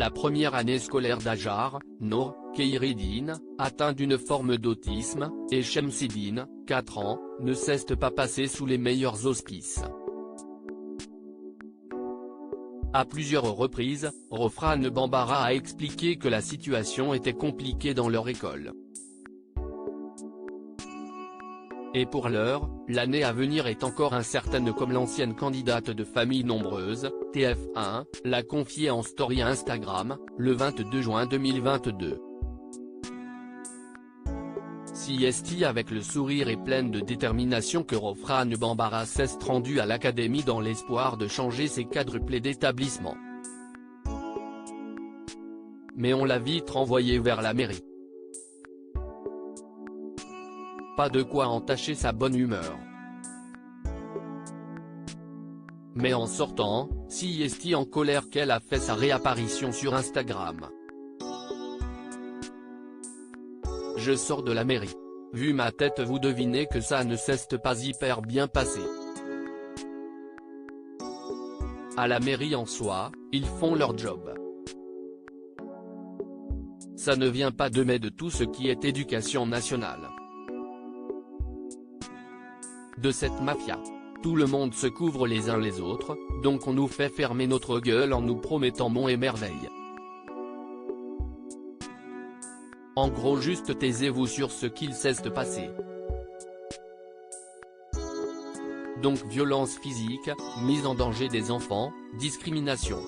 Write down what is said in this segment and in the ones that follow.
la première année scolaire d'Hajar, Nour, Kheireddine, atteint d'une forme d'autisme, et Shemseddine, 4 ans, ne cessent pas passer sous les meilleurs auspices. À plusieurs reprises, Rofrane Bambara a expliqué que la situation était compliquée dans leur école. Et pour l'heure, l'année à venir est encore incertaine comme l'ancienne candidate de Famille Nombreuse, TF1, l'a confié en story Instagram, le 22 juin 2022. Si est avec le sourire et pleine de détermination que Rofrane Bambara s'est rendue à l'académie dans l'espoir de changer ses quadruplés d'établissement. Mais on l'a vite renvoyée vers la mairie. Pas de quoi entacher sa bonne humeur. Mais en sortant, si est en colère qu'elle a fait sa réapparition sur Instagram. Je sors de la mairie. Vu ma tête vous devinez que ça ne s'est pas hyper bien passé. À la mairie en soi, ils font leur job. Ça ne vient pas de mais de tout ce qui est éducation nationale. De cette mafia. Tout le monde se couvre les uns les autres, donc on nous fait fermer notre gueule en nous promettant monts et merveilles. En gros juste taisez-vous sur ce qu'il s'est passé. Donc violence physique, mise en danger des enfants, discrimination.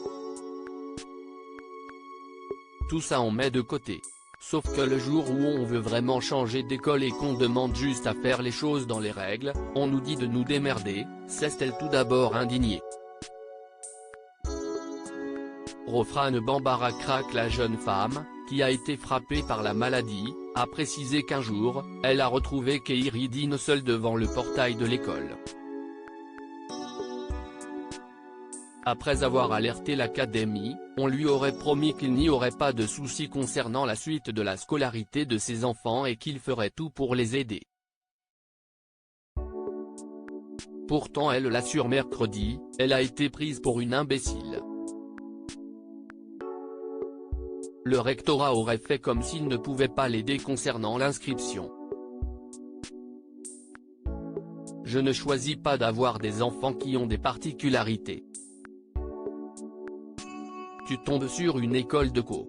Tout ça on met de côté. Sauf que le jour où on veut vraiment changer d'école et qu'on demande juste à faire les choses dans les règles, on nous dit de nous démerder, s'est-elle tout d'abord indignée. Rofrane Bambara craque. La jeune femme, qui a été frappée par la maladie, a précisé qu'un jour, elle a retrouvé Kheireddine seule devant le portail de l'école. Après avoir alerté l'académie, on lui aurait promis qu'il n'y aurait pas de soucis concernant la suite de la scolarité de ses enfants et qu'il ferait tout pour les aider. Pourtant elle l'assure mercredi, elle a été prise pour une imbécile. Le rectorat aurait fait comme s'il ne pouvait pas l'aider concernant l'inscription. Je ne choisis pas d'avoir des enfants qui ont des particularités. Tu tombes sur une école de co.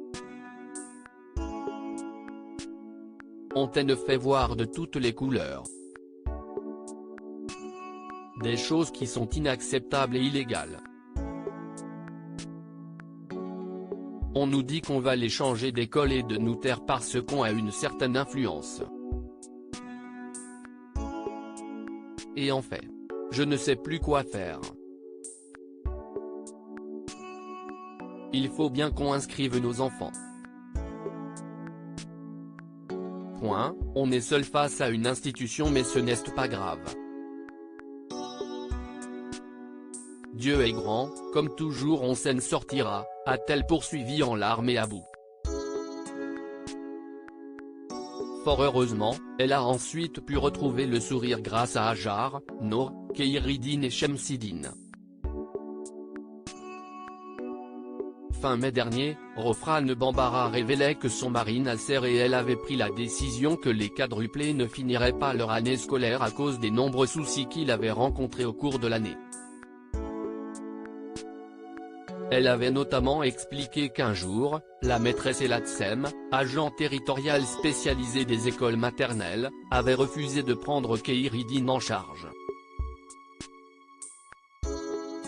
On te fait voir de toutes les couleurs. Des choses qui sont inacceptables et illégales. On nous dit qu'on va les changer d'école et de nous taire parce qu'on a une certaine influence. Et en fait, je ne sais plus quoi faire. Il faut bien qu'on inscrive nos enfants. Point, on est seul face à une institution mais ce n'est pas grave. Dieu est grand, comme toujours on s'en sortira, a-t-elle poursuivi en larmes et à bout. Fort heureusement, elle a ensuite pu retrouver le sourire grâce à Hajar, Nour, Kheireddine et Shemseddine. Fin mai dernier, Rofrane Bambara révélait que son mari Nasser et elle avaient pris la décision que les quadruplés ne finiraient pas leur année scolaire à cause des nombreux soucis qu'ils avaient rencontrés au cours de l'année. Elle avait notamment expliqué qu'un jour, la maîtresse et l'ATSEM, agent territorial spécialisé des écoles maternelles, avaient refusé de prendre Kheireddine en charge.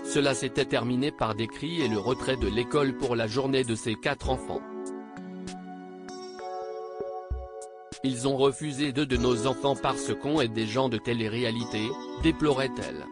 Cela s'était terminé par des cris et le retrait de l'école pour la journée de ses 4 enfants. Ils ont refusé 2 de nos enfants parce qu'on est des gens de télé-réalité, déplorait-elle.